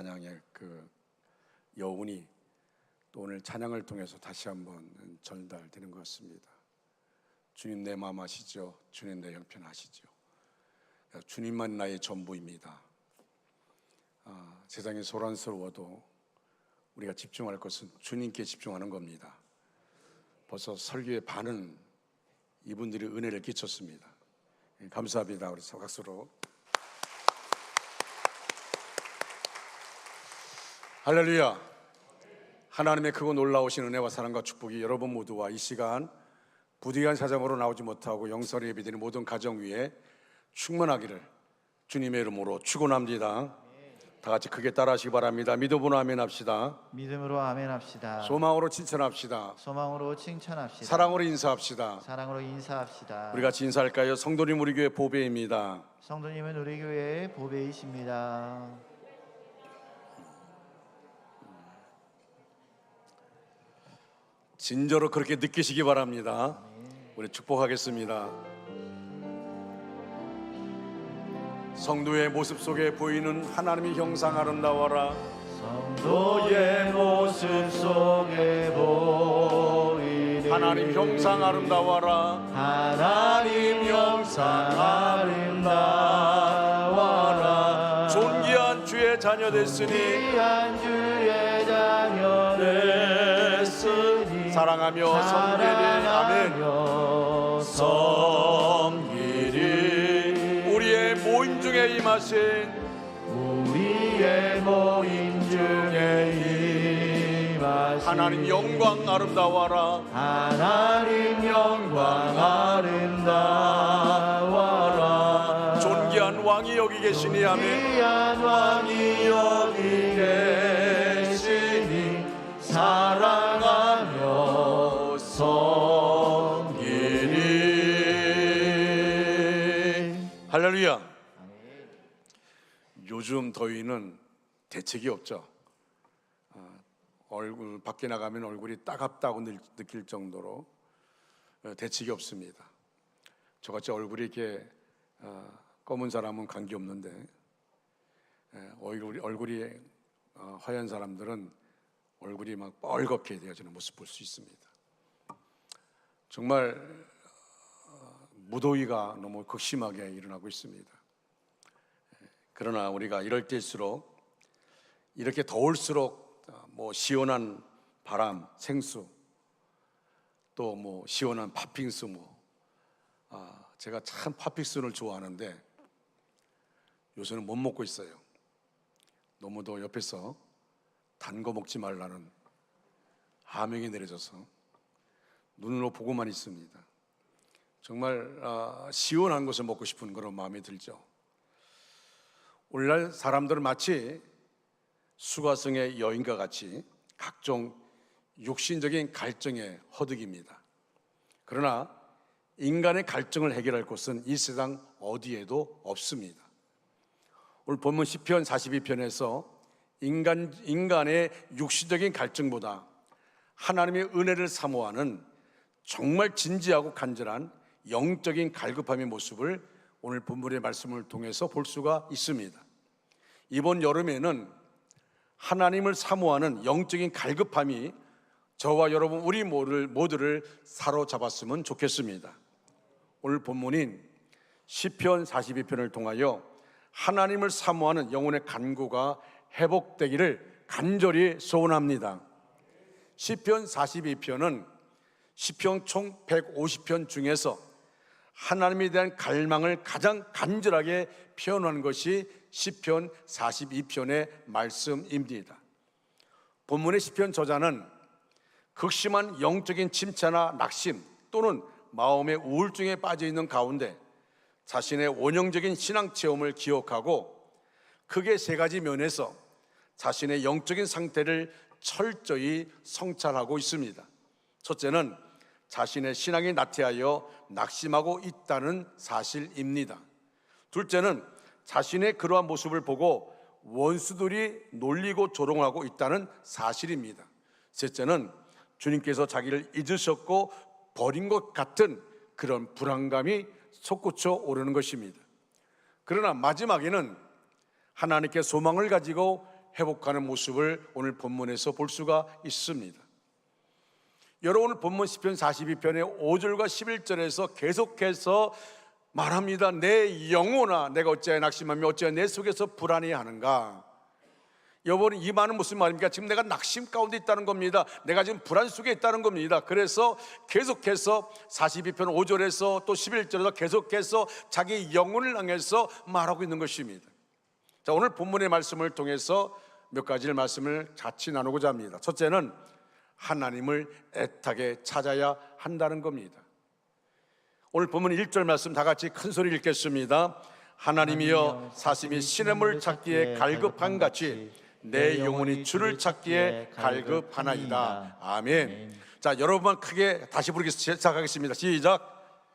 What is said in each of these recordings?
찬양의 그 여운이 또 오늘 찬양을 통해서 다시 한번 전달되는 것 같습니다. 주님 내 마음 아시죠? 주님 내 형편 아시죠? 주님만 나의 전부입니다. 세상이 소란스러워도 우리가 집중할 것은 주님께 집중하는 겁니다. 벌써 설교의 반은 이분들이 은혜를 끼쳤습니다. 감사합니다. 우리 박수로. 할렐루야. 하나님의 크고 놀라우신 은혜와 사랑과 축복이 여러분 모두와 이 시간 부득이한 사정으로 나오지 못하고 영성을 예비드리는 모든 가정 위에 충만하기를 주님의 이름으로 축원합니다. 다 같이 크게 따라하시기 바랍니다. 믿음으로 아멘 합시다. 믿음으로 아멘 합시다. 소망으로 칭찬합시다. 소망으로 칭찬합시다. 사랑으로 인사합시다. 사랑으로 인사합시다. 우리 같이 인사할까요? 성도님 우리 교회 보배입니다. 성도님은 우리 교회의 보배이십니다. 진저로 그렇게 느끼시기 바랍니다. 우리 축복하겠습니다. 성도의 모습 속에 보이는 하나님의 형상 아름다워라. 성도의 모습 속에 보이는 하나님 형상 아름다워라. 하나님 형상 아름다워라. 존귀한 주의 자녀 됐으니 귀한 주의 자녀 됐으니 사랑하며 섬기리 우리의 모임 중에 임하신 하나님 영광 아름다워라. 하나님 영광 아름다워라. 존귀한 왕이 여기 계시니 아멘. 귀한 왕이 여기 계시니 사랑하며 섬기리. 할렐루야. 요즘 더위는 대책이 없죠. 얼굴 밖에 나가면 얼굴이 따갑다고 느낄 정도로 대책이 없습니다. 저같이 얼굴이 이렇게 검은 사람은 관계 없는데 얼굴이 하얀 사람들은 얼굴이 막 뻘겋게 되어지는 모습 볼 수 있습니다. 정말 무더위가 너무 극심하게 일어나고 있습니다. 그러나 우리가 이럴 때일수록 이렇게 더울수록 뭐 시원한 바람, 생수, 또 뭐 시원한 팥빙수 제가 참 팥빙수를 좋아하는데 요새는 못 먹고 있어요. 너무도 옆에서 단 거 먹지 말라는 하명이 내려져서 눈으로 보고만 있습니다. 정말 시원한 것을 먹고 싶은 그런 마음이 들죠. 오늘날 사람들은 마치 수가성의 여인과 같이 각종 육신적인 갈증에 허덕입니다. 그러나 인간의 갈증을 해결할 곳은 이 세상 어디에도 없습니다. 오늘 본문 시편 42편에서 인간의 육신적인 갈증보다 하나님의 은혜를 사모하는 정말 진지하고 간절한 영적인 갈급함의 모습을 오늘 본문의 말씀을 통해서 볼 수가 있습니다. 이번 여름에는 하나님을 사모하는 영적인 갈급함이 저와 여러분 우리 모두를 사로잡았으면 좋겠습니다. 오늘 본문인 시편 42편을 통하여 하나님을 사모하는 영혼의 간구가 회복되기를 간절히 소원합니다. 시편 42편은 시편 총 150편 중에서 하나님에 대한 갈망을 가장 간절하게 표현한 것이 시편 42편의 말씀입니다. 본문의 시편 저자는 극심한 영적인 침체나 낙심 또는 마음의 우울증에 빠져 있는 가운데 자신의 원형적인 신앙 체험을 기억하고 크게 세 가지 면에서 자신의 영적인 상태를 철저히 성찰하고 있습니다. 첫째는 자신의 신앙이 나태하여 낙심하고 있다는 사실입니다. 둘째는 자신의 그러한 모습을 보고 원수들이 놀리고 조롱하고 있다는 사실입니다. 셋째는 주님께서 자기를 잊으셨고 버린 것 같은 그런 불안감이 솟구쳐 오르는 것입니다. 그러나 마지막에는 하나님께 소망을 가지고 회복하는 모습을 오늘 본문에서 볼 수가 있습니다. 여러분, 오늘 본문 시편 42편의 5절과 11절에서 계속해서 말합니다. 내 영혼아, 내가 어찌하여 낙심하며 어찌하여 내 속에서 불안해하는가. 여러분, 이 말은 무슨 말입니까? 지금 내가 낙심 가운데 있다는 겁니다. 내가 지금 불안 속에 있다는 겁니다. 그래서 계속해서 42편 5절에서 또 11절에서 계속해서 자기 영혼을 향해서 말하고 있는 것입니다. 자, 오늘 본문의 말씀을 통해서 몇 가지 말씀을 같이 나누고자 합니다. 첫째는 하나님을 애타게 찾아야 한다는 겁니다. 오늘 본문 1절 말씀 다 같이 큰 소리 읽겠습니다. 하나님이여 사심이 시냇물 찾기에 갈급한 같이 내 영혼이 주를 찾기에 갈급하나이다. 아멘. 자, 여러분만 크게 다시 부르기 시작하겠습니다. 시작.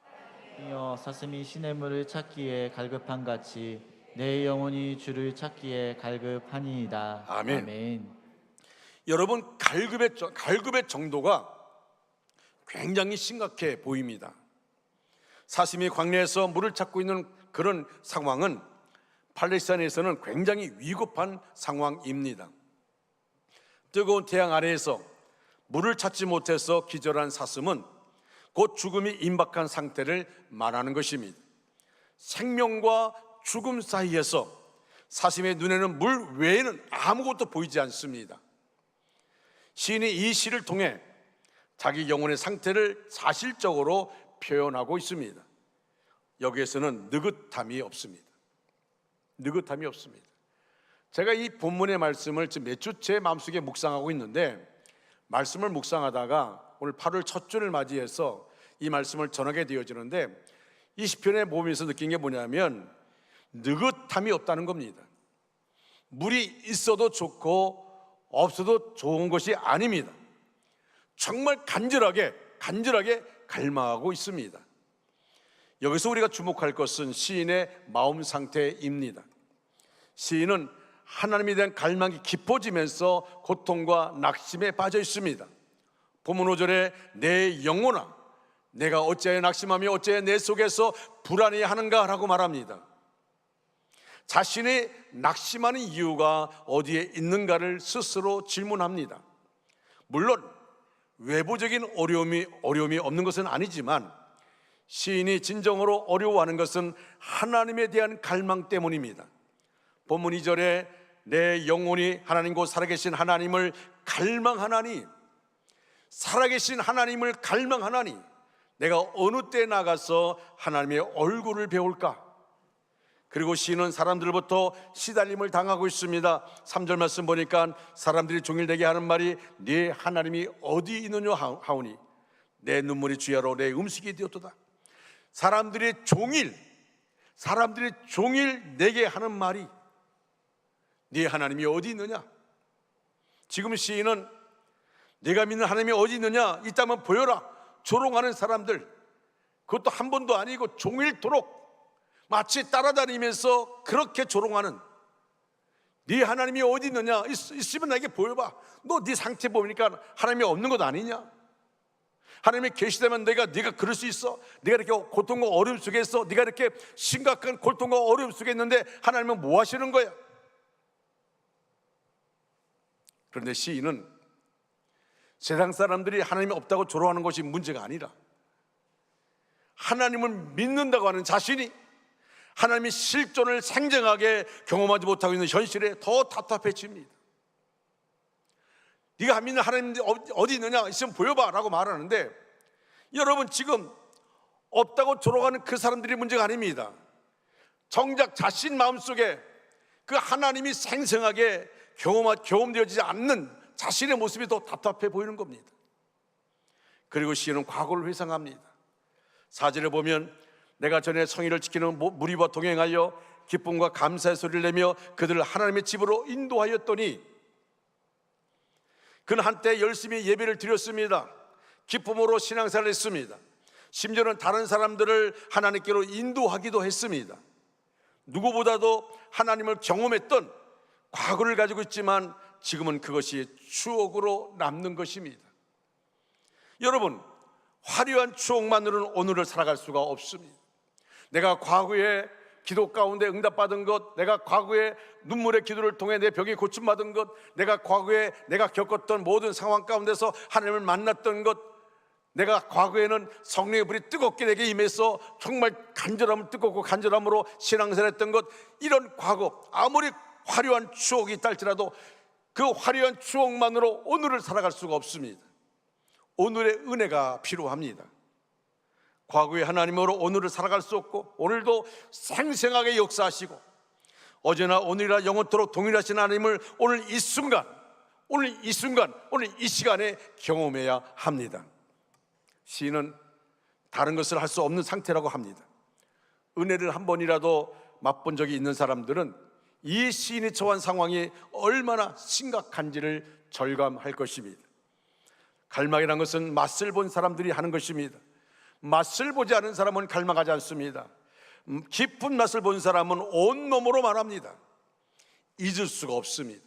하나님이여 사슴이 시냇물을 찾기에 갈급한 같이 내 영혼이 주를 찾기에 갈급하니이다. 아멘. 아멘. 여러분, 갈급의 정도가 굉장히 심각해 보입니다. 사슴이 광야에서 물을 찾고 있는 그런 상황은 팔레스타인에서는 굉장히 위급한 상황입니다. 뜨거운 태양 아래에서 물을 찾지 못해서 기절한 사슴은 곧 죽음이 임박한 상태를 말하는 것입니다. 생명과 죽음 사이에서 사슴의 눈에는 물 외에는 아무것도 보이지 않습니다. 시인이 이 시를 통해 자기 영혼의 상태를 사실적으로 표현하고 있습니다. 여기에서는 느긋함이 없습니다. 느긋함이 없습니다. 제가 이 본문의 말씀을 지금 몇 주째 마음속에 묵상하고 있는데, 말씀을 묵상하다가 오늘 8월 첫 주를 맞이해서 이 말씀을 전하게 되어지는데, 이 시편에 보면서 느낀 게 뭐냐면 느긋함이 없다는 겁니다. 물이 있어도 좋고 없어도 좋은 것이 아닙니다. 정말 간절하게 갈망하고 있습니다. 여기서 우리가 주목할 것은 시인의 마음 상태입니다. 시인은 하나님에 대한 갈망이 깊어지면서 고통과 낙심에 빠져 있습니다. 본문 5절에 내 영혼아, 내가 어찌하여 낙심하며 어찌하여 내 속에서 불안해하는가 라고 말합니다. 자신이 낙심하는 이유가 어디에 있는가를 스스로 질문합니다. 물론 외부적인 어려움이 없는 것은 아니지만 시인이 진정으로 어려워하는 것은 하나님에 대한 갈망 때문입니다. 본문 2절에 내 영혼이 하나님 곧 살아계신 하나님을 갈망하나니, 살아계신 하나님을 갈망하나니 내가 어느 때 나가서 하나님의 얼굴을 배울까? 그리고 시인은 사람들부터 시달림을 당하고 있습니다. 3절 말씀 보니까 사람들이 종일 내게 하는 말이 네 하나님이 어디 있느냐 하오니 내 눈물이 주야로 내 음식이 되었도다. 사람들이 종일 내게 하는 말이 네 하나님이 어디 있느냐. 지금 시인은 네가 믿는 하나님이 어디 있느냐, 있다면 보여라. 조롱하는 사람들, 그것도 한 번도 아니고 종일토록 마치 따라다니면서 그렇게 조롱하는, 네 하나님이 어디 있느냐, 있으면 나에게 보여봐. 너 네 상태 보니까 하나님이 없는 것 아니냐? 하나님이 계시다면 네가 그럴 수 있어? 네가 이렇게 고통과 어려움 속에 있어? 네가 이렇게 심각한 고통과 어려움 속에 있는데 하나님은 뭐 하시는 거야? 그런데 시인은 세상 사람들이 하나님이 없다고 조롱하는 것이 문제가 아니라 하나님을 믿는다고 하는 자신이 하나님의 실존을 생생하게 경험하지 못하고 있는 현실에 더 답답해집니다. 네가 안 믿는 하나님 어디 있느냐, 있으면 보여봐 라고 말하는데, 여러분 지금 없다고 조롱하는 그 사람들이 문제가 아닙니다. 정작 자신 마음속에 그 하나님이 생생하게 경험되어지지 않는 자신의 모습이 더 답답해 보이는 겁니다. 그리고 시인은 과거를 회상합니다. 4절에 보면 내가 전에 성의를 지키는 무리와 동행하여 기쁨과 감사의 소리를 내며 그들을 하나님의 집으로 인도하였더니, 그는 한때 열심히 예배를 드렸습니다. 기쁨으로 신앙생활을 했습니다. 심지어는 다른 사람들을 하나님께로 인도하기도 했습니다. 누구보다도 하나님을 경험했던 과거를 가지고 있지만 지금은 그것이 추억으로 남는 것입니다. 여러분, 화려한 추억만으로는 오늘을 살아갈 수가 없습니다. 내가 과거에 기도 가운데 응답받은 것, 내가 과거에 눈물의 기도를 통해 내 병이 고침받은 것, 내가 과거에 내가 겪었던 모든 상황 가운데서 하나님을 만났던 것, 내가 과거에는 성령의 불이 뜨겁게 내게 임해서 정말 간절함을 뜨겁고 간절함으로 신앙생활했던 것, 이런 과거, 아무리 화려한 추억이 있다 할지라도 그 화려한 추억만으로 오늘을 살아갈 수가 없습니다. 오늘의 은혜가 필요합니다. 과거의 하나님으로 오늘을 살아갈 수 없고, 오늘도 생생하게 역사하시고 어제나 오늘이나 영원토록 동일하신 하나님을 오늘 이 순간, 오늘 이 시간에 경험해야 합니다. 시인은 다른 것을 할 수 없는 상태라고 합니다. 은혜를 한 번이라도 맛본 적이 있는 사람들은 이 시인이 처한 상황이 얼마나 심각한지를 절감할 것입니다. 갈망이라는 것은 맛을 본 사람들이 하는 것입니다. 맛을 보지 않은 사람은 갈망하지 않습니다. 깊은 맛을 본 사람은 온몸으로 말합니다. 잊을 수가 없습니다.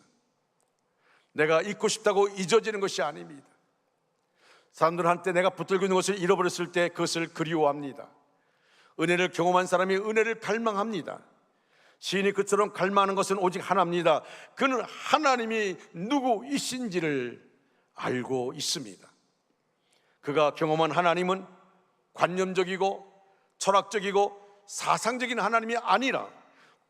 내가 잊고 싶다고 잊어지는 것이 아닙니다. 사람들은 한때 내가 붙들고 있는 것을 잃어버렸을 때 그것을 그리워합니다. 은혜를 경험한 사람이 은혜를 갈망합니다. 시인이 그처럼 갈망하는 것은 오직 하나입니다. 그는 하나님이 누구이신지를 알고 있습니다. 그가 경험한 하나님은 관념적이고 철학적이고 사상적인 하나님이 아니라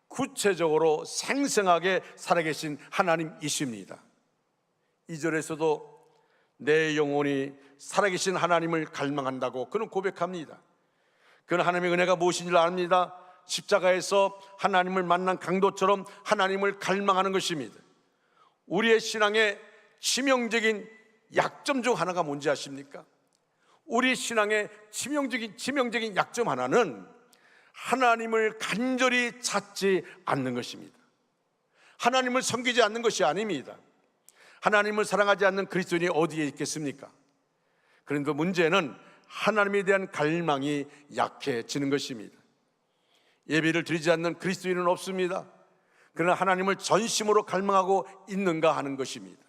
구체적으로 생생하게 살아계신 하나님이십니다. 2절에서도 내 영혼이 살아계신 하나님을 갈망한다고 그는 고백합니다. 그는 하나님의 은혜가 무엇인지 압니다. 십자가에서 하나님을 만난 강도처럼 하나님을 갈망하는 것입니다. 우리의 신앙의 치명적인 약점 중 하나가 뭔지 아십니까? 우리 신앙의 치명적인 약점 하나는 하나님을 간절히 찾지 않는 것입니다. 하나님을 섬기지 않는 것이 아닙니다. 하나님을 사랑하지 않는 그리스도인이 어디에 있겠습니까? 그런데 문제는 하나님에 대한 갈망이 약해지는 것입니다. 예배를 드리지 않는 그리스도인은 없습니다. 그러나 하나님을 전심으로 갈망하고 있는가 하는 것입니다.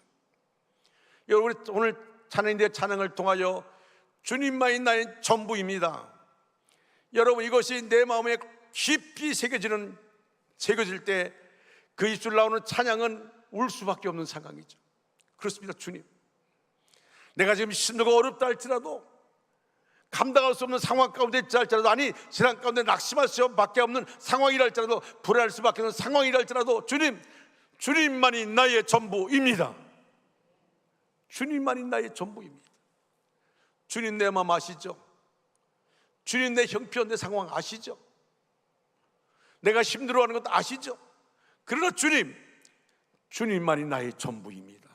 여러분, 오늘 찬양인데 찬양을 통하여 주님만이 나의 전부입니다. 여러분, 이것이 내 마음에 깊이 새겨질 때 그 입술 나오는 찬양은 울 수밖에 없는 상황이죠. 그렇습니다. 주님, 내가 지금 힘들고 어렵다 할지라도, 감당할 수 없는 상황 가운데 있지 할지라도, 아니 신앙 가운데 낙심할 수밖에 없는 상황이라 할지라도, 불안할 수밖에 없는 상황이라 할지라도, 주님만이 나의 전부입니다. 주님만이 나의 전부입니다. 주님 내 마음 아시죠? 주님 내 형편, 내 상황 아시죠? 내가 힘들어하는 것도 아시죠? 그러나 주님만이 나의 전부입니다.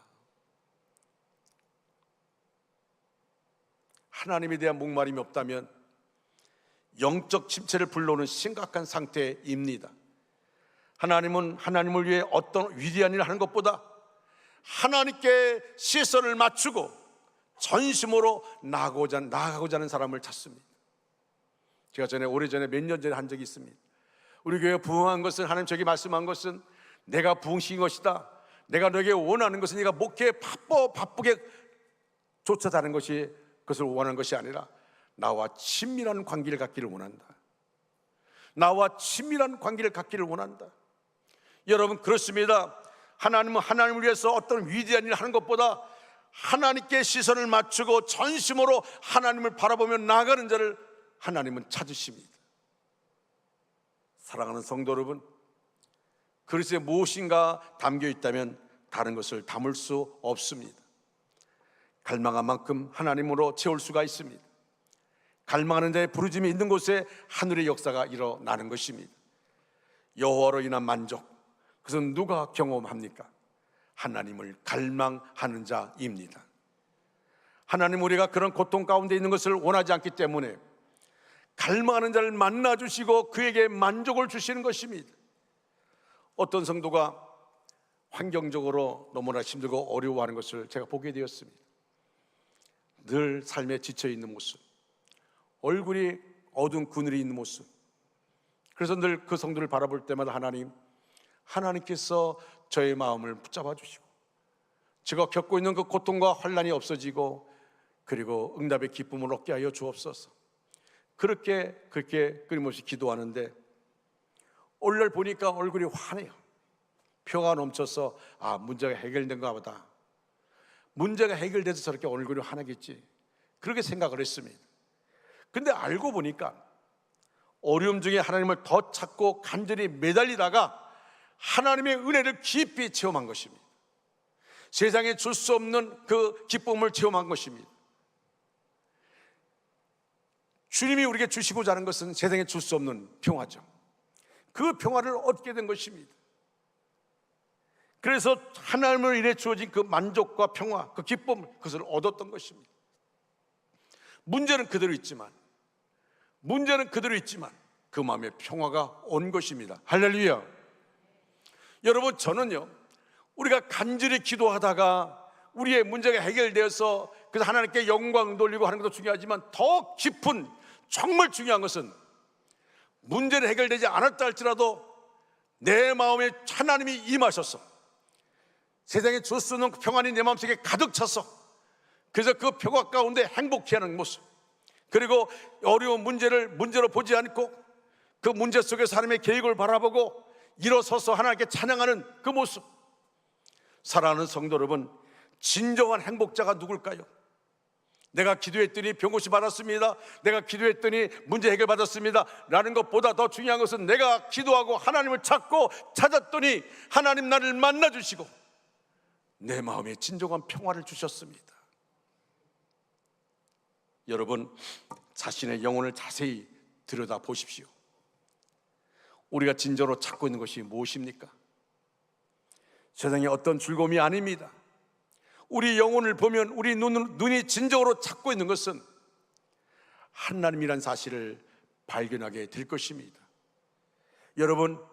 하나님에 대한 목마름이 없다면 영적 침체를 불러오는 심각한 상태입니다. 하나님은 하나님을 위해 어떤 위대한 일을 하는 것보다 하나님께 시선을 맞추고 전심으로 나아가고자 하는 사람을 찾습니다. 제가 오래전에 몇 년 전에 한 적이 있습니다. 우리 교회가 부흥한 것은, 하나님 저에게 말씀한 것은, 내가 부흥시킨 것이다. 내가 너에게 원하는 것은 네가 목회에 바쁘게 쫓아다니는 것이, 그것을 원하는 것이 아니라 나와 친밀한 관계를 갖기를 원한다. 나와 친밀한 관계를 갖기를 원한다. 여러분, 그렇습니다. 하나님은 하나님을 위해서 어떤 위대한 일을 하는 것보다 하나님께 시선을 맞추고 전심으로 하나님을 바라보며 나아가는 자를 하나님은 찾으십니다. 사랑하는 성도 여러분, 그리스도에 무엇인가 담겨 있다면 다른 것을 담을 수 없습니다. 갈망한 만큼 하나님으로 채울 수가 있습니다. 갈망하는 자의 부르짐이 있는 곳에 하늘의 역사가 일어나는 것입니다. 여호와로 인한 만족, 그것은 누가 경험합니까? 하나님을 갈망하는 자입니다. 하나님, 우리가 그런 고통 가운데 있는 것을 원하지 않기 때문에 갈망하는 자를 만나주시고 그에게 만족을 주시는 것입니다. 어떤 성도가 환경적으로 너무나 힘들고 어려워하는 것을 제가 보게 되었습니다. 늘 삶에 지쳐있는 모습, 얼굴이 어두운 그늘이 있는 모습. 그래서 늘 그 성도를 바라볼 때마다 하나님께서 저의 마음을 붙잡아 주시고 제가 겪고 있는 그 고통과 환난이 없어지고 그리고 응답의 기쁨을 얻게 하여 주옵소서. 그렇게 끊임없이 기도하는데 오늘날 보니까 얼굴이 환해요. 표가 넘쳐서 문제가 해결된가 보다. 문제가 해결돼서 저렇게 얼굴이 환하겠지, 그렇게 생각을 했습니다. 근데 알고 보니까 어려움 중에 하나님을 더 찾고 간절히 매달리다가 하나님의 은혜를 깊이 체험한 것입니다. 세상에 줄 수 없는 그 기쁨을 체험한 것입니다. 주님이 우리에게 주시고자 하는 것은 세상에 줄 수 없는 평화죠. 그 평화를 얻게 된 것입니다. 그래서 하나님을 인해 주어진 그 만족과 평화, 그 기쁨, 그것을 얻었던 것입니다. 문제는 그대로 있지만 그 마음에 평화가 온 것입니다. 할렐루야. 여러분, 저는요, 우리가 간절히 기도하다가 우리의 문제가 해결되어서 그래서 하나님께 영광 돌리고 하는 것도 중요하지만 더 깊은, 정말 중요한 것은 문제는 해결되지 않았다 할지라도 내 마음에 하나님이 임하셔서 세상에 줄 수 없는 평안이 내 마음속에 가득 차서 그래서 그 평화 가운데 행복해하는 모습, 그리고 어려운 문제로 보지 않고 그 문제 속에서 하나님의 계획을 바라보고 일어서서 하나님께 찬양하는 그 모습. 사랑하는 성도 여러분, 진정한 행복자가 누굴까요? 내가 기도했더니 병고치 받았습니다, 내가 기도했더니 문제 해결 받았습니다 라는 것보다 더 중요한 것은 내가 기도하고 하나님을 찾았더니 하나님 나를 만나주시고 내 마음에 진정한 평화를 주셨습니다. 여러분, 자신의 영혼을 자세히 들여다 보십시오. 우리가 진정으로 찾고 있는 것이 무엇입니까? 세상에 어떤 즐거움이 아닙니다. 우리 영혼을 보면 우리 눈이 진정으로 찾고 있는 것은 하나님이란 사실을 발견하게 될 것입니다. 여러분,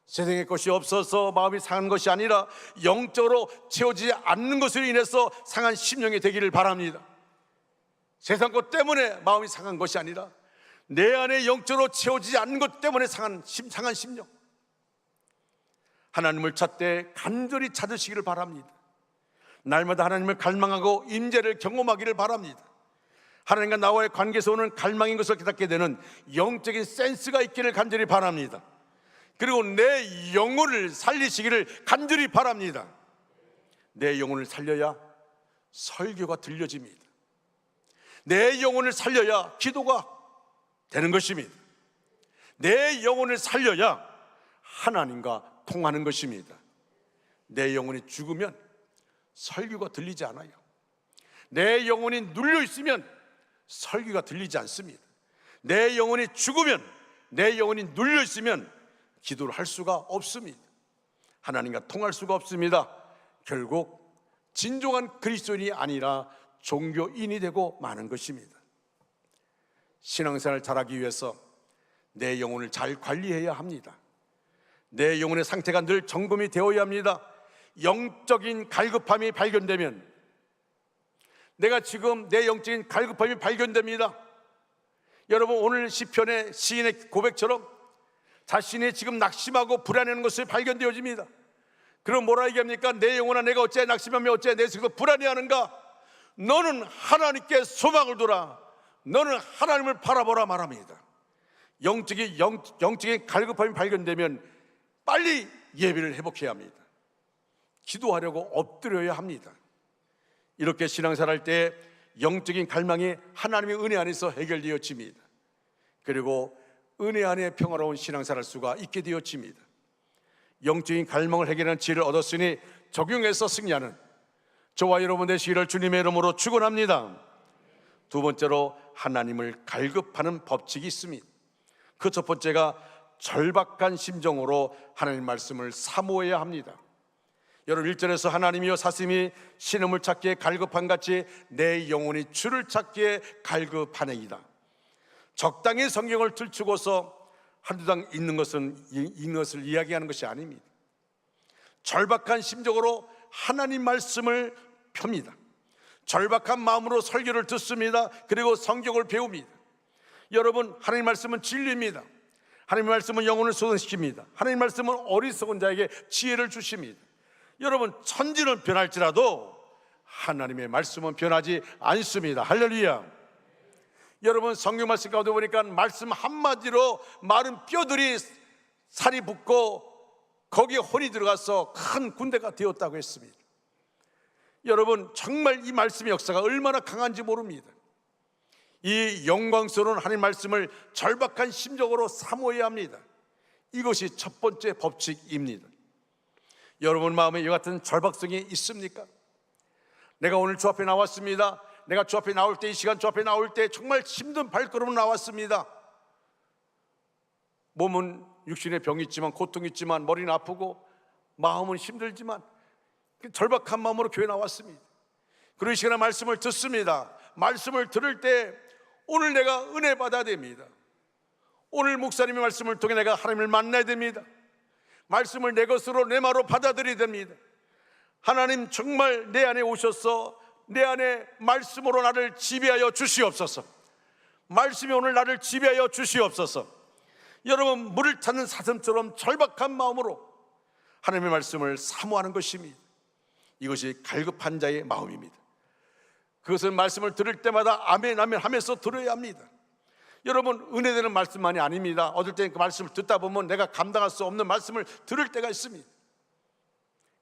세상의 것이 없어서 마음이 상한 것이 아니라 영적으로 채워지지 않는 것으로 인해서 상한 심령이 되기를 바랍니다. 세상 것 때문에 마음이 상한 것이 아니라 내 안에 영적으로 채워지지 않는 것 때문에 상한 심령, 하나님을 찾되 간절히 찾으시기를 바랍니다. 날마다 하나님을 갈망하고 임재를 경험하기를 바랍니다. 하나님과 나와의 관계에서 오는 갈망인 것을 깨닫게 되는 영적인 센스가 있기를 간절히 바랍니다. 그리고 내 영혼을 살리시기를 간절히 바랍니다. 내 영혼을 살려야 설교가 들려집니다. 내 영혼을 살려야 기도가 되는 것입니다. 내 영혼을 살려야 하나님과 통하는 것입니다. 내 영혼이 죽으면 설교가 들리지 않아요. 내 영혼이 눌려 있으면 설교가 들리지 않습니다. 내 영혼이 죽으면, 내 영혼이 눌려 있으면 기도를 할 수가 없습니다. 하나님과 통할 수가 없습니다. 결국 진정한 그리스도인이 아니라 종교인이 되고 마는 것입니다. 신앙생활을 잘하기 위해서 내 영혼을 잘 관리해야 합니다. 내 영혼의 상태가 늘 점검이 되어야 합니다. 영적인 갈급함이 발견되면, 내가 지금 내 영적인 갈급함이 발견됩니다. 여러분, 오늘 시편의 시인의 고백처럼 자신이 지금 낙심하고 불안해하는 것을 발견되어집니다. 그럼 뭐라 얘기합니까? 내 영혼아, 내가 어째 낙심하며 어째 내 속에서 불안해하는가? 너는 하나님께 소망을 두라. 너는 하나님을 바라보라 말합니다. 영적인 갈급함이 발견되면 빨리 예배를 회복해야 합니다. 기도하려고 엎드려야 합니다. 이렇게 신앙생활할 때 영적인 갈망이 하나님의 은혜 안에서 해결되어집니다. 그리고 은혜 안에 평화로운 신앙생활할 수가 있게 되어집니다. 영적인 갈망을 해결하는 지혜를 얻었으니 적용해서 승리하는 저와 여러분 되시기를 주님의 이름으로 축원합니다. 두 번째로, 하나님을 갈급하는 법칙이 있습니다. 그 첫 번째가 절박한 심정으로 하나님 말씀을 사모해야 합니다. 여러분, 1절에서 하나님이여 사슴이 신음을 찾기에 갈급한 같이 내 영혼이 주를 찾기에 갈급하네이다. 적당히 성경을 들추고서 한두 장 읽는 것을 이야기하는 것이 아닙니다. 절박한 심정으로 하나님 말씀을 펴니다. 절박한 마음으로 설교를 듣습니다. 그리고 성경을 배웁니다. 여러분, 하나님 말씀은 진리입니다. 하나님 말씀은 영혼을 소생시킵니다. 하나님 말씀은 어리석은 자에게 지혜를 주십니다. 여러분, 천지는 변할지라도 하나님의 말씀은 변하지 않습니다. 할렐루야. 여러분, 성경 말씀 가운데 보니까 말씀 한마디로 마른 뼈들이 살이 붙고 거기에 혼이 들어가서 큰 군대가 되었다고 했습니다. 여러분, 정말 이 말씀의 역사가 얼마나 강한지 모릅니다. 이 영광스러운 하나님 말씀을 절박한 심정으로 사모해야 합니다. 이것이 첫 번째 법칙입니다. 여러분 마음에 이와 같은 절박성이 있습니까? 내가 오늘 주 앞에 나왔습니다. 내가 주 앞에 나올 때, 이 시간 주 앞에 나올 때 정말 힘든 발걸음으로 나왔습니다. 몸은 육신의 병이 있지만, 고통이 있지만, 머리는 아프고 마음은 힘들지만 절박한 마음으로 교회 나왔습니다. 그리고 이 시간에 말씀을 듣습니다. 말씀을 들을 때 오늘 내가 은혜 받아야 됩니다. 오늘 목사님의 말씀을 통해 내가 하나님을 만나야 됩니다. 말씀을 내 것으로, 내 말로 받아들여야 됩니다. 하나님 정말 내 안에 오셔서 내 안에 말씀으로 나를 지배하여 주시옵소서. 말씀이 오늘 나를 지배하여 주시옵소서. 여러분, 물을 찾는 사슴처럼 절박한 마음으로 하나님의 말씀을 사모하는 것입니다. 이것이 갈급한 자의 마음입니다. 그것은 말씀을 들을 때마다 아멘 아멘 하면서 들어야 합니다. 여러분, 은혜되는 말씀만이 아닙니다. 어떨 때는 그 말씀을 듣다 보면 내가 감당할 수 없는 말씀을 들을 때가 있습니다.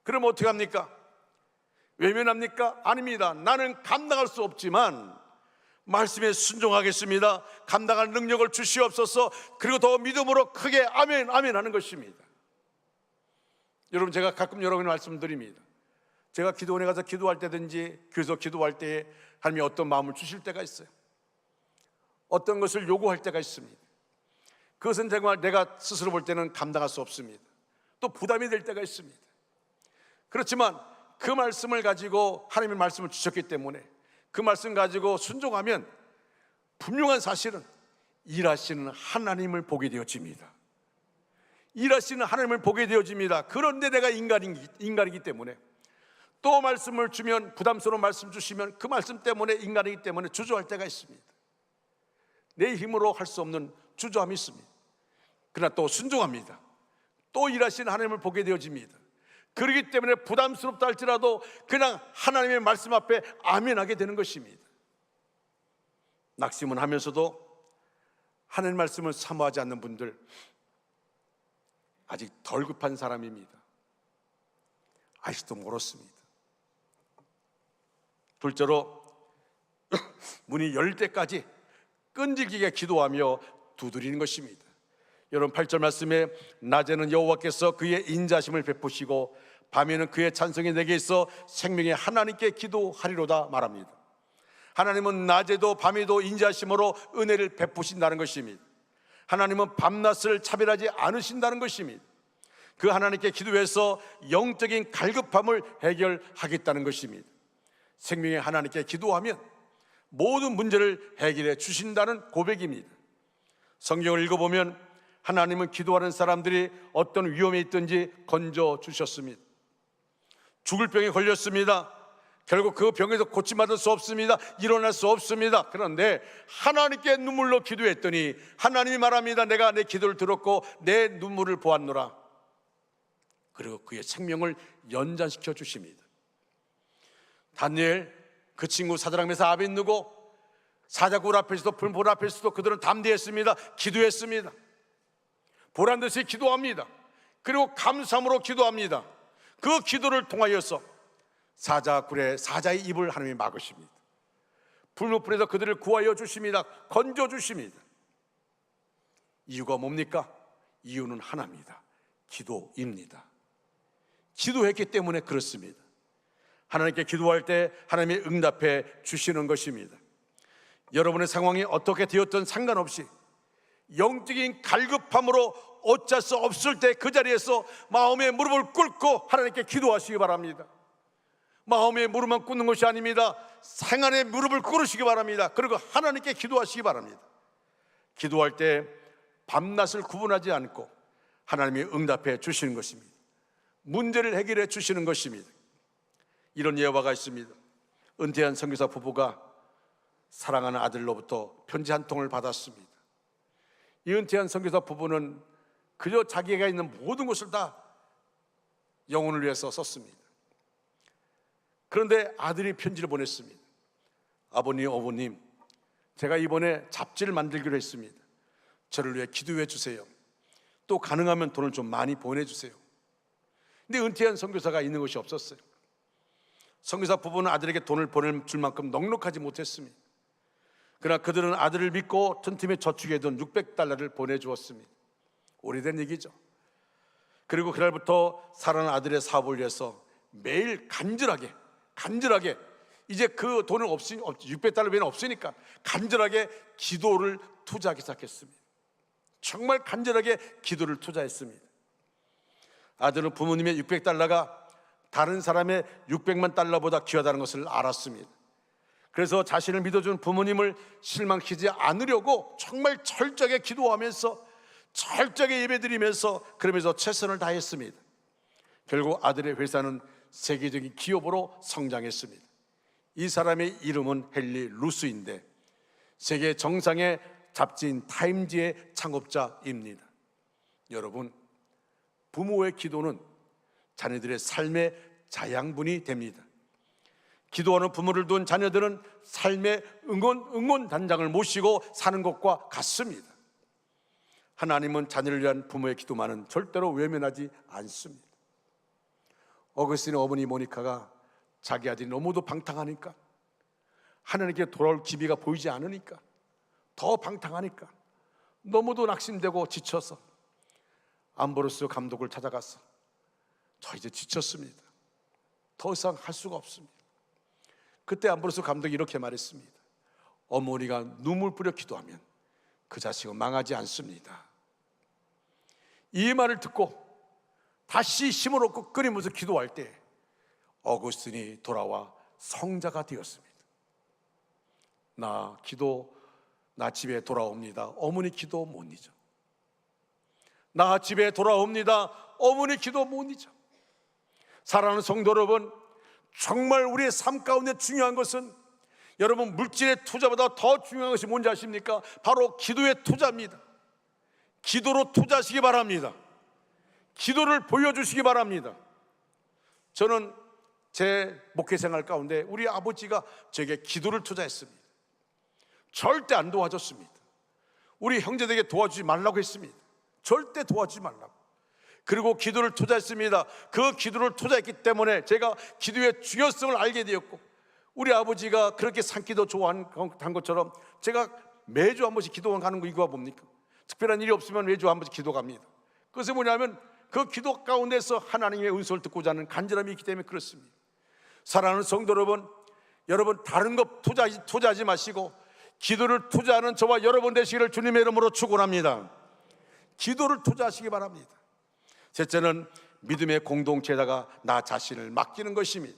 그럼 어떻게 합니까? 외면합니까? 아닙니다. 나는 감당할 수 없지만 말씀에 순종하겠습니다. 감당할 능력을 주시옵소서. 그리고 더 믿음으로 크게 아멘 아멘 하는 것입니다. 여러분, 제가 가끔 여러분께 말씀드립니다. 제가 기도원에 가서 기도할 때든지 교회에서 기도할 때에 하나님이 어떤 마음을 주실 때가 있어요. 어떤 것을 요구할 때가 있습니다. 그것은 정말 내가 스스로 볼 때는 감당할 수 없습니다. 또 부담이 될 때가 있습니다. 그렇지만 그 말씀을 가지고, 하나님의 말씀을 주셨기 때문에 그 말씀 가지고 순종하면 분명한 사실은 일하시는 하나님을 보게 되어집니다. 일하시는 하나님을 보게 되어집니다. 그런데 내가 인간이기 때문에, 또 말씀을 주면, 부담스러운 말씀 주시면 그 말씀 때문에, 인간이기 때문에 주저할 때가 있습니다. 내 힘으로 할 수 없는 주저함이 있습니다. 그러나 또 순종합니다. 또 일하시는 하나님을 보게 되어집니다. 그렇기 때문에 부담스럽다 할지라도 그냥 하나님의 말씀 앞에 아멘하게 되는 것입니다. 낙심은 하면서도 하나님 말씀을 사모하지 않는 분들, 아직 덜 급한 사람입니다. 아직도 멀었습니다. 둘째로, 문이 열 때까지 끈질기게 기도하며 두드리는 것입니다. 여러분, 8절 말씀에 낮에는 여호와께서 그의 인자심을 베푸시고 밤에는 그의 찬송이 내게 있어 생명의 하나님께 기도하리로다 말합니다. 하나님은 낮에도 밤에도 인자심으로 은혜를 베푸신다는 것입니다. 하나님은 밤낮을 차별하지 않으신다는 것입니다. 그 하나님께 기도해서 영적인 갈급함을 해결하겠다는 것입니다. 생명의 하나님께 기도하면 모든 문제를 해결해 주신다는 고백입니다. 성경을 읽어보면 하나님은 기도하는 사람들이 어떤 위험에 있든지 건져 주셨습니다. 죽을 병에 걸렸습니다. 결국 그 병에서 고침받을 수 없습니다. 일어날 수 없습니다. 그런데 하나님께 눈물로 기도했더니 하나님이 말합니다. 내가 내 기도를 들었고 내 눈물을 보았노라. 그리고 그의 생명을 연장시켜 주십니다. 다니엘, 그 친구 사드락 메삭 아벳느고, 사자굴 앞에서도 불 앞에서도 그들은 담대했습니다. 기도했습니다. 보란듯이 기도합니다. 그리고 감사함으로 기도합니다. 그 기도를 통하여서 사자의 입을 하나님이 막으십니다. 불못불에서 그들을 구하여 주십니다. 건져 주십니다. 이유가 뭡니까? 이유는 하나입니다. 기도입니다. 기도했기 때문에 그렇습니다. 하나님께 기도할 때 하나님이 응답해 주시는 것입니다. 여러분의 상황이 어떻게 되었든 상관없이 영적인 갈급함으로 어쩔 수 없을 때 그 자리에서 마음의 무릎을 꿇고 하나님께 기도하시기 바랍니다. 마음의 무릎만 꿇는 것이 아닙니다. 생안의 무릎을 꿇으시기 바랍니다. 그리고 하나님께 기도하시기 바랍니다. 기도할 때 밤낮을 구분하지 않고 하나님이 응답해 주시는 것입니다. 문제를 해결해 주시는 것입니다. 이런 예화가 있습니다. 은퇴한 선교사 부부가 사랑하는 아들로부터 편지 한 통을 받았습니다. 이 은퇴한 선교사 부부는 그저 자기가 있는 모든 것을 다 영혼을 위해서 썼습니다. 그런데 아들이 편지를 보냈습니다. 아버님, 어머님, 제가 이번에 잡지를 만들기로 했습니다. 저를 위해 기도해 주세요. 또 가능하면 돈을 좀 많이 보내주세요. 근데 은퇴한 선교사가 있는 것이 없었어요. 선교사 부부는 아들에게 돈을 보내줄 만큼 넉넉하지 못했습니다. 그러나 그들은 아들을 믿고 틈틈이 저축해둔 600달러를 보내주었습니다. 오래된 얘기죠. 그리고 그날부터 사랑하는 아들의 사업을 위해서 매일 간절하게 이제 그 돈은 600달러 외에는 없으니까 간절하게 기도를 투자하기 시작했습니다. 정말 간절하게 기도를 투자했습니다. 아들은 부모님의 600달러가 다른 사람의 600만 달러보다 귀하다는 것을 알았습니다. 그래서 자신을 믿어준 부모님을 실망시키지 않으려고 정말 철저하게 기도하면서 철저하게 예배드리면서 그러면서 최선을 다했습니다. 결국 아들의 회사는 세계적인 기업으로 성장했습니다. 이 사람의 이름은 헨리 루스인데 세계 정상의 잡지인 타임지의 창업자입니다. 여러분, 부모의 기도는 자녀들의 삶의 자양분이 됩니다. 기도하는 부모를 둔 자녀들은 삶의 응원단장을 모시고 사는 것과 같습니다. 하나님은 자녀를 위한 부모의 기도만은 절대로 외면하지 않습니다. 어거스틴의 어머니 모니카가 자기 아들이 너무도 방탕하니까, 하나님께 돌아올 기미가 보이지 않으니까, 더 방탕하니까 너무도 낙심되고 지쳐서 암브로스 감독을 찾아가서 저 이제 지쳤습니다. 더 이상 할 수가 없습니다. 그때 암브로스 감독이 이렇게 말했습니다. 어머니가 눈물 뿌려 기도하면 그 자식은 망하지 않습니다. 이 말을 듣고 다시 힘을 얻고 끊임없이 기도할 때 어거스틴이 돌아와 성자가 되었습니다. 나 집에 돌아옵니다. 어머니 기도 못 잊어. 나 집에 돌아옵니다. 어머니 기도 못 잊어. 사랑하는 성도 여러분, 정말 우리의 삶 가운데 중요한 것은, 여러분, 물질의 투자보다 더 중요한 것이 뭔지 아십니까? 바로 기도의 투자입니다. 기도로 투자하시기 바랍니다. 기도를 보여주시기 바랍니다. 저는 제 목회 생활 가운데 우리 아버지가 저에게 기도를 투자했습니다. 절대 안 도와줬습니다. 우리 형제들에게 도와주지 말라고 했습니다. 절대 도와주지 말라고. 그리고 기도를 투자했습니다. 그 기도를 투자했기 때문에 제가 기도의 중요성을 알게 되었고, 우리 아버지가 그렇게 산기도 좋아한 것처럼 제가 매주 한 번씩 기도원 가는 거 이거가 뭡니까? 특별한 일이 없으면 매주 한 번씩 기도 갑니다. 그것이 뭐냐면 그 기도 가운데서 하나님의 은총을 듣고자 하는 간절함이 있기 때문에 그렇습니다. 사랑하는 성도 여러분 다른 것 투자하지 마시고 기도를 투자하는 저와 여러분 되시기를 주님의 이름으로 축원합니다. 기도를 투자하시기 바랍니다. 셋째는 믿음의 공동체에다가 나 자신을 맡기는 것입니다.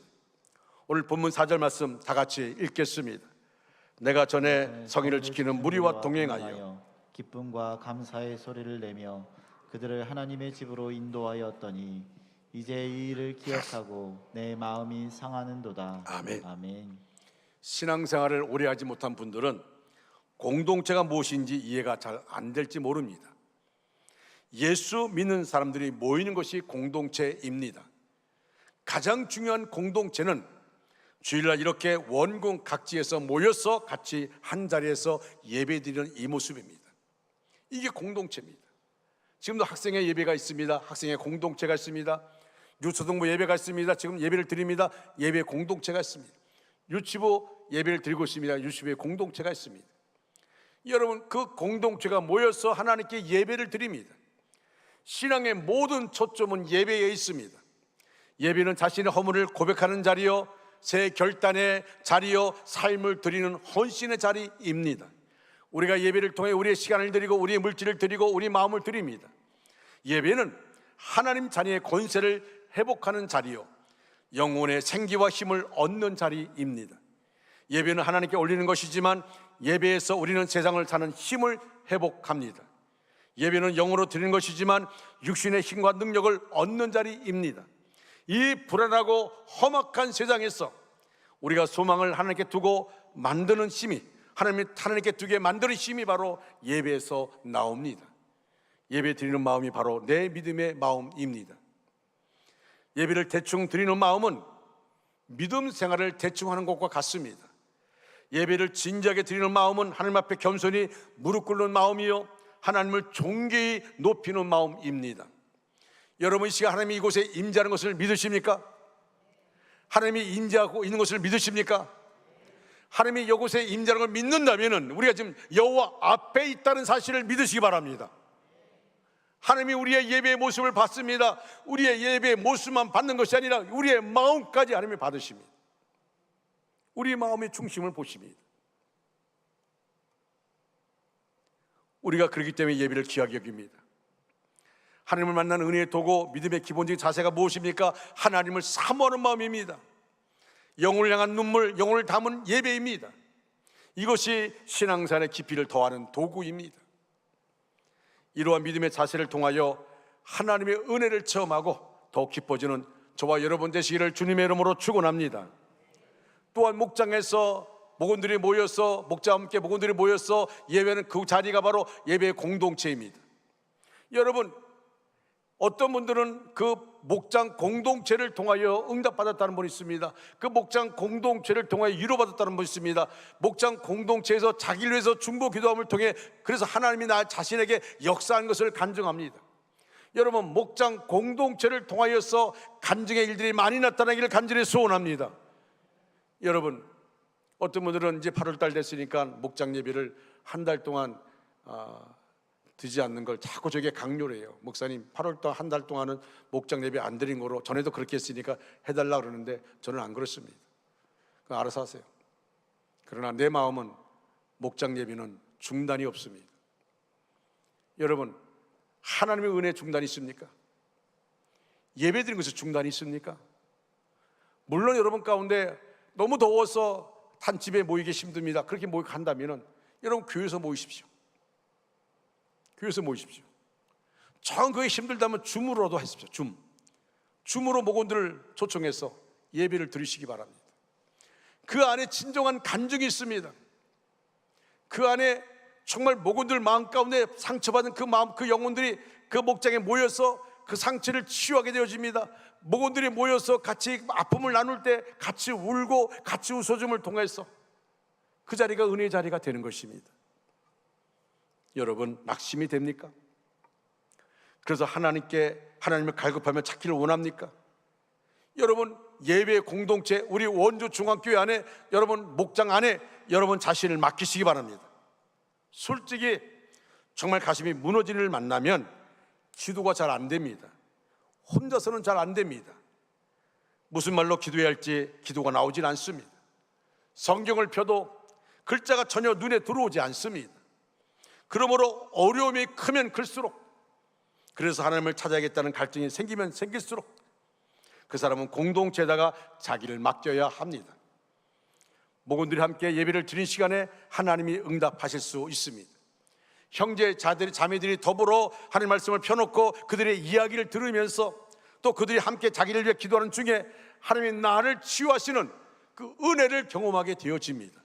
오늘 본문 4절 말씀 다 같이 읽겠습니다. 내가 전에 성의를 지키는 무리와 동행하여 기쁨과 감사의 소리를 내며 그들을 하나님의 집으로 인도하였더니 이제 이 일을 기억하고 내 마음이 상하는도다. 아멘. 아멘. 신앙생활을 오래 하지 못한 분들은 공동체가 무엇인지 이해가 잘 안 될지 모릅니다. 예수 믿는 사람들이 모이는 것이 공동체입니다. 가장 중요한 공동체는 주일날 이렇게 원군 각지에서 모여서 같이 한 자리에서 예배드리는 이 모습입니다. 이게 공동체입니다. 지금도 학생의 예배가 있습니다. 학생의 공동체가 있습니다. 유초등부 예배가 있습니다. 지금 예배를 드립니다. 예배 공동체가 있습니다. 유치부 예배를 드리고 있습니다. 유치부의 공동체가 있습니다. 여러분, 그 공동체가 모여서 하나님께 예배를 드립니다. 신앙의 모든 초점은 예배에 있습니다. 예배는 자신의 허물을 고백하는 자리요, 새 결단의 자리요, 삶을 드리는 헌신의 자리입니다. 우리가 예배를 통해 우리의 시간을 드리고 우리의 물질을 드리고 우리 마음을 드립니다. 예배는 하나님 자녀의 권세를 회복하는 자리요, 영혼의 생기와 힘을 얻는 자리입니다. 예배는 하나님께 올리는 것이지만 예배에서 우리는 세상을 사는 힘을 회복합니다. 예배는 영으로 드리는 것이지만 육신의 힘과 능력을 얻는 자리입니다. 이 불안하고 험악한 세상에서 우리가 소망을 하나님께 두고 만드는 힘이, 하나님께 두게 만드는 힘이 바로 예배에서 나옵니다. 예배 드리는 마음이 바로 내 믿음의 마음입니다. 예배를 대충 드리는 마음은 믿음 생활을 대충 하는 것과 같습니다. 예배를 진지하게 드리는 마음은 하나님 앞에 겸손히 무릎 꿇는 마음이요, 하나님을 존귀히 높이는 마음입니다. 여러분, 이 시간 하나님이 이곳에 임재하는 것을 믿으십니까? 하나님이 임재하고 있는 것을 믿으십니까? 하나님이 이곳에 임재하는 걸 믿는다면 우리가 지금 여호와 앞에 있다는 사실을 믿으시기 바랍니다. 하나님이 우리의 예배의 모습을 받습니다. 우리의 예배의 모습만 받는 것이 아니라 우리의 마음까지 하나님이 받으십니다. 우리의 마음의 중심을 보십니다. 우리가 그렇기 때문에 예배를 귀하게 여깁니다. 하나님을 만나는 은혜의 도구, 믿음의 기본적인 자세가 무엇입니까? 하나님을 사모하는 마음입니다. 영혼을 향한 눈물, 영혼을 담은 예배입니다. 이것이 신앙생활의 깊이를 더하는 도구입니다. 이러한 믿음의 자세를 통하여 하나님의 은혜를 체험하고 더욱 깊어지는 저와 여러분 되시기를 주님의 이름으로 축원합니다. 또한 목장에서 목원들이 모여서, 목자와 함께 목원들이 모여서 예배는 그 자리가 바로 예배의 공동체입니다. 여러분, 어떤 분들은 그 목장 공동체를 통하여 응답받았다는 분이 있습니다. 그 목장 공동체를 통하여 위로받았다는 분이 있습니다. 목장 공동체에서 자기를 위해서 중보 기도함을 통해 그래서 하나님이 나 자신에게 역사한 것을 간증합니다. 여러분, 목장 공동체를 통하여서 간증의 일들이 많이 나타나기를 간절히 소원합니다. 여러분, 어떤 분들은 이제 8월달 됐으니까 목장 예배를 한 달 동안 드지 않는 걸 자꾸 저게 강요를 해요. 목사님, 8월달 한 달 동안은 목장 예배 안 드린 거로 전에도 그렇게 했으니까 해달라 그러는데 저는 안 그렇습니다. 그건 알아서 하세요. 그러나 내 마음은 목장 예배는 중단이 없습니다. 여러분, 하나님의 은혜 중단이 있습니까? 예배 드린 것에 중단이 있습니까? 물론 여러분 가운데 너무 더워서 단집에 모이기 힘듭니다. 그렇게 모이한다면 여러분 교회에서 모이십시오. 교회에서 모이십시오. 정 그게 힘들다면 줌으로도 하십시오. 줌으로 목원들을 초청해서 예배를 드리시기 바랍니다. 그 안에 진정한 간증이 있습니다. 그 안에 정말 목원들 마음 가운데 상처받은 그 마음, 그 영혼들이 그 목장에 모여서 그 상처를 치유하게 되어집니다. 목원들이 모여서 같이 아픔을 나눌 때 같이 울고 같이 웃어줌을 통해서 그 자리가 은혜의 자리가 되는 것입니다. 여러분, 낙심이 됩니까? 그래서 하나님을 갈급하며 찾기를 원합니까? 여러분, 예배 공동체, 우리 원주 중앙교회 안에, 여러분 목장 안에 여러분 자신을 맡기시기 바랍니다. 솔직히 정말 가슴이 무너지는 일을 만나면 기도가 잘 안 됩니다. 혼자서는 잘 안 됩니다. 무슨 말로 기도해야 할지 기도가 나오질 않습니다. 성경을 펴도 글자가 전혀 눈에 들어오지 않습니다. 그러므로 어려움이 크면 클수록, 그래서 하나님을 찾아야겠다는 갈증이 생기면 생길수록 그 사람은 공동체에다가 자기를 맡겨야 합니다. 목원들이 함께 예배를 드린 시간에 하나님이 응답하실 수 있습니다. 형제, 자매들이 더불어 하나님 말씀을 펴놓고 그들의 이야기를 들으면서 또 그들이 함께 자기를 위해 기도하는 중에 하나님이 나를 치유하시는 그 은혜를 경험하게 되어집니다.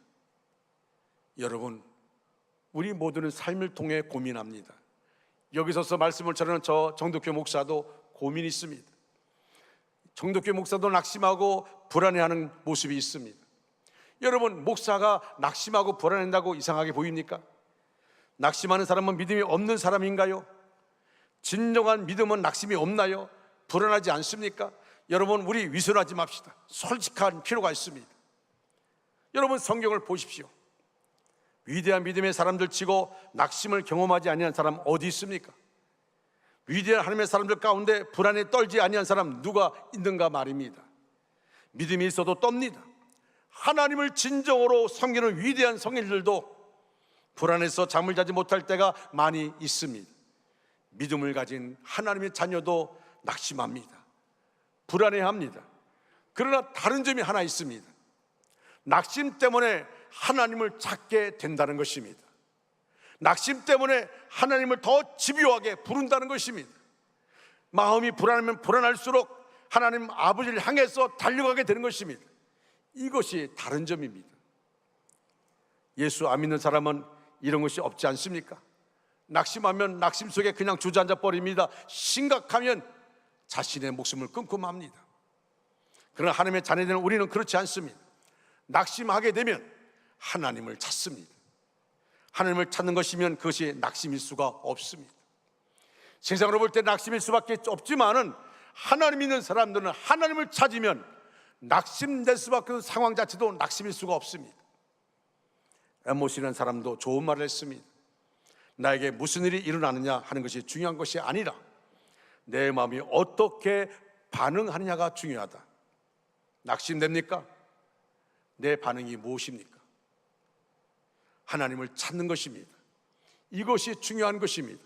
여러분, 우리 모두는 삶을 통해 고민합니다. 여기 서서 말씀을 전하는 저 정덕교 목사도 고민이 있습니다. 정덕교 목사도 낙심하고 불안해하는 모습이 있습니다. 여러분, 목사가 낙심하고 불안한다고 이상하게 보입니까? 낙심하는 사람은 믿음이 없는 사람인가요? 진정한 믿음은 낙심이 없나요? 불안하지 않습니까? 여러분, 우리 위선하지 맙시다. 솔직한 필요가 있습니다. 여러분, 성경을 보십시오. 위대한 믿음의 사람들 치고 낙심을 경험하지 아니한 사람 어디 있습니까? 위대한 하나님의 사람들 가운데 불안에 떨지 아니한 사람 누가 있는가 말입니다. 믿음이 있어도 떱니다. 하나님을 진정으로 섬기는 위대한 성인들도 불안해서 잠을 자지 못할 때가 많이 있습니다. 믿음을 가진 하나님의 자녀도 낙심합니다. 불안해합니다. 그러나 다른 점이 하나 있습니다. 낙심 때문에 하나님을 찾게 된다는 것입니다. 낙심 때문에 하나님을 더 집요하게 부른다는 것입니다. 마음이 불안하면 불안할수록 하나님 아버지를 향해서 달려가게 되는 것입니다. 이것이 다른 점입니다. 예수 안 믿는 사람은 이런 것이 없지 않습니까? 낙심하면 낙심 속에 그냥 주저앉아 버립니다. 심각하면 자신의 목숨을 끊고 맙니다. 그러나 하나님의 자녀들은 우리는 그렇지 않습니다. 낙심하게 되면 하나님을 찾습니다. 하나님을 찾는 것이면 그것이 낙심일 수가 없습니다. 세상으로 볼 때 낙심일 수밖에 없지만은 하나님 있는 사람들은 하나님을 찾으면 낙심될 수밖에 없는 상황 자체도 낙심일 수가 없습니다. 엠모시라는 사람도 좋은 말을 했습니다. 나에게 무슨 일이 일어나느냐 하는 것이 중요한 것이 아니라 내 마음이 어떻게 반응하느냐가 중요하다. 낙심됩니까? 내 반응이 무엇입니까? 하나님을 찾는 것입니다. 이것이 중요한 것입니다.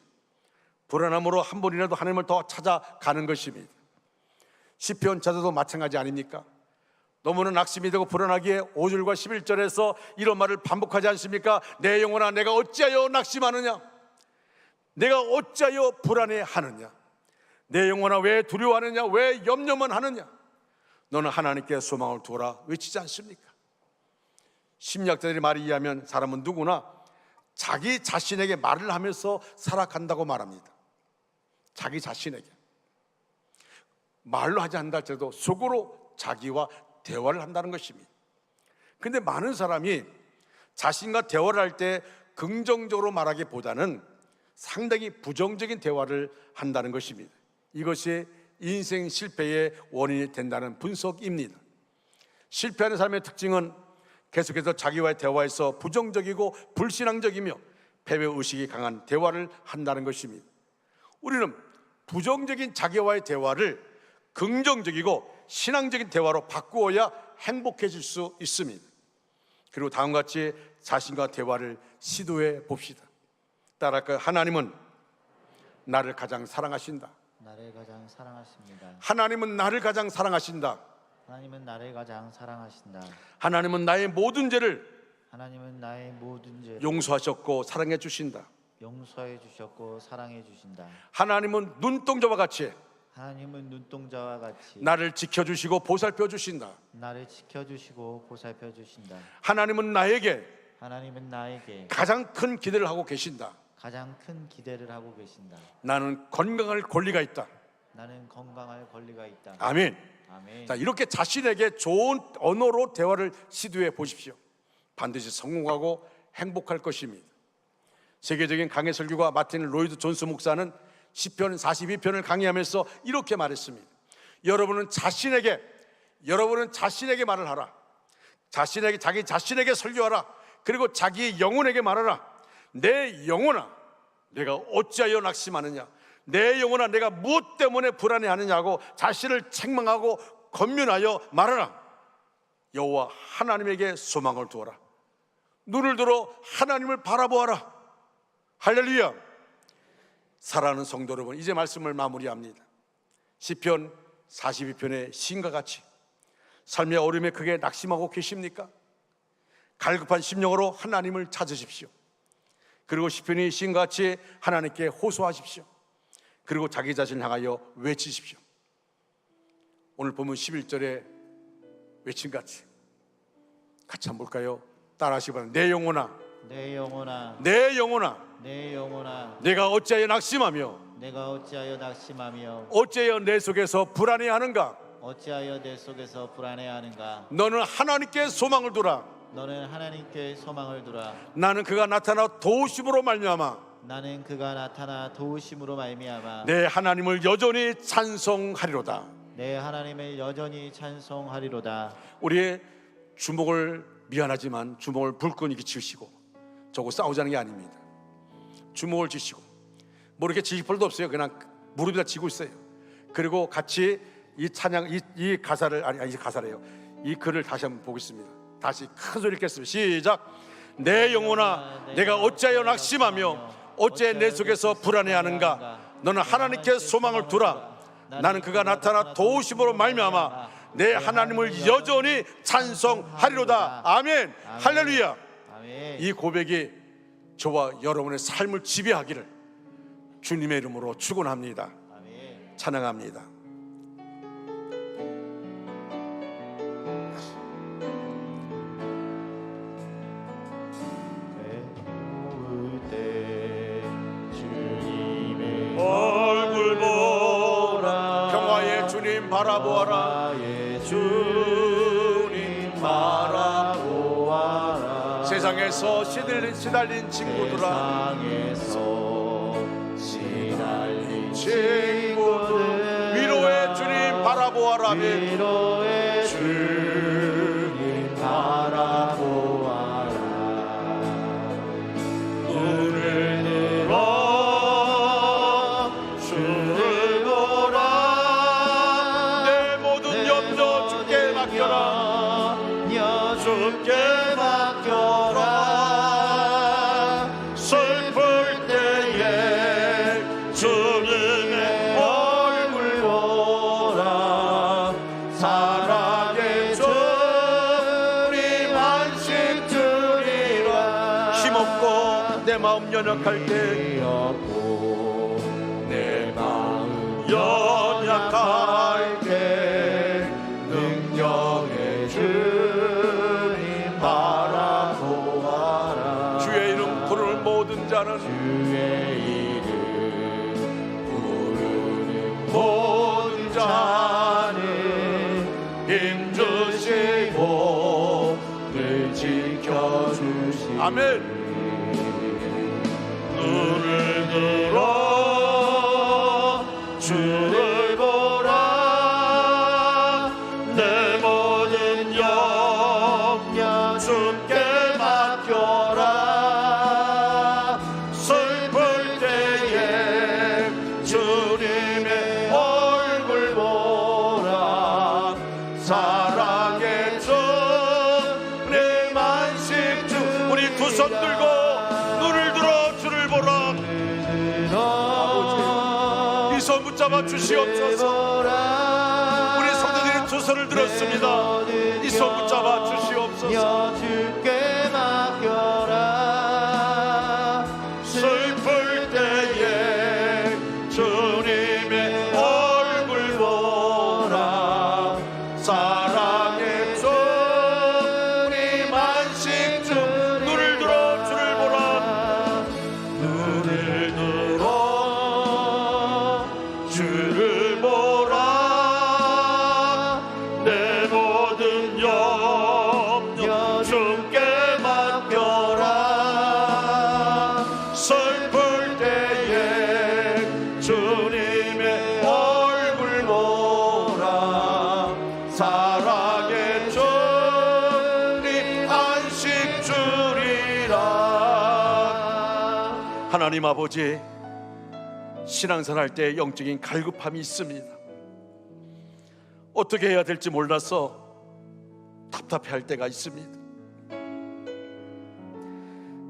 불안함으로 한 번이라도 하나님을 더 찾아가는 것입니다. 시편 저자도 마찬가지 아닙니까? 너무나 낙심이 되고 불안하기에 5절과 11절에서 이런 말을 반복하지 않습니까? 내 영혼아 내가 어찌하여 낙심하느냐? 내가 어찌하여 불안해하느냐? 내 영혼아 왜 두려워하느냐? 왜 염려만 하느냐? 너는 하나님께 소망을 두어라 외치지 않습니까? 심리학자들의 말에 의하면 사람은 누구나 자기 자신에게 말을 하면서 살아간다고 말합니다. 자기 자신에게 말로 하지 않는다 할지라도 속으로 자기와 대화를 한다는 것입니다. 그런데 많은 사람이 자신과 대화를 할 때 긍정적으로 말하기보다는 상당히 부정적인 대화를 한다는 것입니다. 이것이 인생 실패의 원인이 된다는 분석입니다. 실패하는 사람의 특징은 계속해서 자기와의 대화에서 부정적이고 불신앙적이며 패배의식이 강한 대화를 한다는 것입니다. 우리는 부정적인 자기와의 대화를 긍정적이고 신앙적인 대화로 바꾸어야 행복해질 수 있습니다. 그리고 다음같이 자신과 대화를 시도해 봅시다. 따라할까요? 하나님은 나를 가장 사랑하신다. 나를 가장 사랑하십니다. 하나님은 나를 가장 사랑하신다. 하나님은 나를 가장 사랑하신다. 하나님은 나의 모든 죄를 하나님은 나의 모든 죄를 용서하셨고 사랑해 주신다. 용서해 주셨고 사랑해 주신다. 하나님은 눈동자와 같이 하나님은 눈동자와 같이 나를 지켜주시고 보살펴 주신다. 나를 지켜주시고 보살펴 주신다. 하나님은 나에게 하나님은 나에게 가장 큰 기대를 하고 계신다. 가장 큰 기대를 하고 계신다. 나는 건강할 권리가 있다. 나는 건강할 권리가 있다. 아멘. 아멘. 자, 이렇게 자신에게 좋은 언어로 대화를 시도해 보십시오. 반드시 성공하고 행복할 것입니다. 세계적인 강해 설교가 마틴 로이드 존스 목사는 시편 42편을 강의하면서 이렇게 말했습니다. 여러분은 자신에게 말을 하라. 자기 자신에게 설교하라. 그리고 자기 영혼에게 말하라. 내 영혼아 내가 어찌하여 낙심하느냐? 내 영혼아 내가 무엇 때문에 불안해하느냐고 자신을 책망하고 권면하여 말하라. 여호와 하나님에게 소망을 두어라. 눈을 들어 하나님을 바라보아라. 할렐루야. 사랑하는 성도 여러분, 이제 말씀을 마무리합니다. 시편 42편의 시인과 같이 삶의 어려움에 크게 낙심하고 계십니까? 갈급한 심령으로 하나님을 찾으십시오. 그리고 시편의 시인과 같이 하나님께 호소하십시오. 그리고 자기 자신을 향하여 외치십시오. 오늘 보면 11절에 외침같이 같이 한번 볼까요? 따라하시기 바랍니다. 내 영혼아 내 영혼아 내 영혼아 내 영혼아 내가 어찌하여 낙심하며 내가 어찌하여 낙심하며 어찌하여 내 속에서 불안해하는가? 어찌하여 내 속에서 불안해하는가? 너는 하나님께 소망을 두라. 너는 하나님께 소망을 두라. 나는 그가 나타나 도우심으로 말미암아 나는 그가 나타나 도우심으로 말미암아 내 하나님을 여전히 찬송하리로다. 내 하나님을 여전히 찬송하리로다. 우리의 주먹을 미안하지만 주먹을 불끈 이렇게 쥐시고 저거 싸우자는 게 아닙니다. 주먹을 쥐시고 뭐 이렇게 질 필요도 없어요. 그냥 무릎에다 쥐고 있어요. 그리고 같이 이 찬양 이 가사를 이 가사래요. 이 글을 다시 한번 보겠습니다. 다시 큰 소리 읽겠습니다. 시작. 내 영혼아 내가 어찌하여 낙심하며 어째 내 속에서 불안해하는가? 너는 하나님께 소망을 두라. 나는 그가 나타나 도우심으로 말미암아 내 하나님을 여전히 찬송하리로다. 아멘. 할렐루야. 아멘. 이 고백이 저와 여러분의 삶을 지배하기를 주님의 이름으로 축원합니다. 아멘. 찬양합니다. 배울 때 주님의 얼굴 보라. 평화의 주님 바라보아라. 주님 바라보아라. 세상에서 시달린 친구들아, 세상에서 시달린 친구들 위로의 주님 바라보아라며 위로의 주님 바라보아라. 눈을 들어 주를 보라. 내 모든 염려 주께 맡겨라. 주께 맡겨라. 슬플 때에 주님의 얼굴 보라. 사랑의 주님 안식 주리라. 힘없고 내 마음 연약할 때 내 마음 연약할 때 능력의 주님 바라보아라. 주의 이름 부르는 모든 자는 주의 이름 부르는 모든 자는 힘주시고 늘 지켜주시니 아멘. 눈을 들어 주를 보라. 내 모든 염려 주께 맡겨라. 슬플 때에 주님의 얼굴 보라. 사랑의 주님 안식 주. 우리 두 손 들고 눈을 들어 주를 보라. 이 손 붙잡아 주시옵소서. 우리 성도들이 두 손을 들었습니다. 이 손 붙잡아 주시옵소서. 주께 맡겨라. 슬플 때에 주님의 얼굴 보라. 사랑의 주님 안식 주. 눈을 들어 주를 보라. 눈을 들어 주를 보라. 내 모든 염려 주께 맡겨라. 슬플 때에 주님의 얼굴 보라. 사랑의 주님 안식 주리라. 하나님 아버지, 신앙생활 때 영적인 갈급함이 있습니다. 어떻게 해야 될지 몰라서 답답해할 때가 있습니다.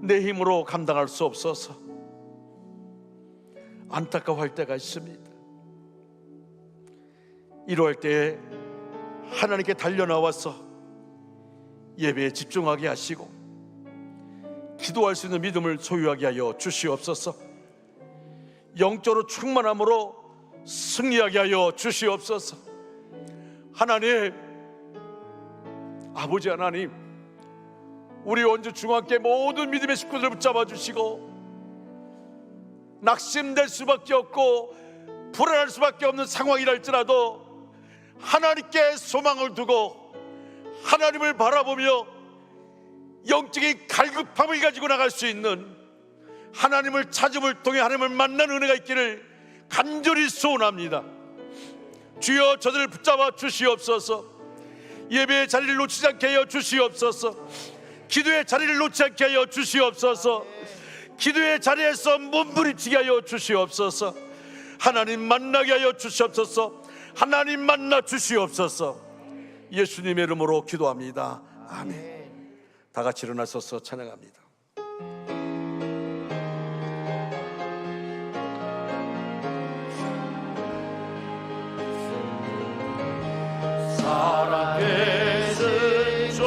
내 힘으로 감당할 수 없어서 안타까워할 때가 있습니다. 이러할 때에 하나님께 달려나와서 예배에 집중하게 하시고 기도할 수 있는 믿음을 소유하게 하여 주시옵소서. 영적으로 충만함으로 승리하게 하여 주시옵소서. 하나님, 아버지 하나님, 우리 원주 중앙교회 모든 믿음의 식구들을 붙잡아 주시고 낙심될 수밖에 없고 불안할 수밖에 없는 상황이랄지라도 하나님께 소망을 두고 하나님을 바라보며 영적인 갈급함을 가지고 나갈 수 있는, 하나님을 찾음을 통해 하나님을 만나는 은혜가 있기를 간절히 소원합니다. 주여, 저들을 붙잡아 주시옵소서. 예배의 자리를 놓치지 않게 하여 주시옵소서. 기도의 자리를 놓지 않게 하여 주시옵소서. 기도의 자리에서 몸부림치게 하여 주시옵소서. 하나님 만나게 하여 주시옵소서. 하나님 만나 주시옵소서. 예수님의 이름으로 기도합니다. 아멘. 다 같이 일어나서서 찬양합니다. 살아계신 주,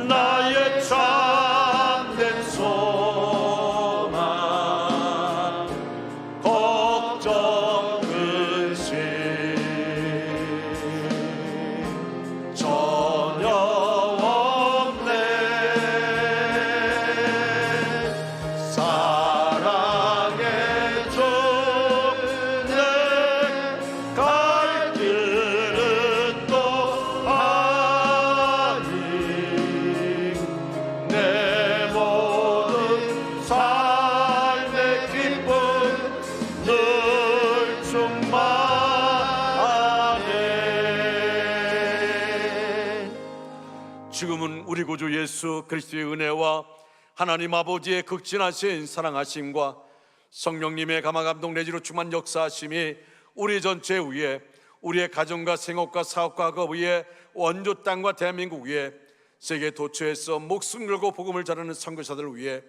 나의 참된 소망, 걱정 근심 전혀 없네. 사랑의 주 내 지금은 우리 구주 예수 그리스도의 은혜와 하나님 아버지의 극진하신 사랑하심과 성령님의 감화감동 내지로 충만 역사하심이 우리 전체 위에, 우리의 가정과 생업과 사업과 학업 위에, 원조 땅과 대한민국 위에, 세계 도처에서 목숨 걸고 복음을 전하는 선교사들을 위해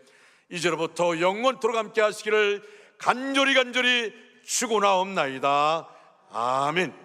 이제로부터 영원토록 함께 하시기를 간절히 축원하옵나이다. 아멘.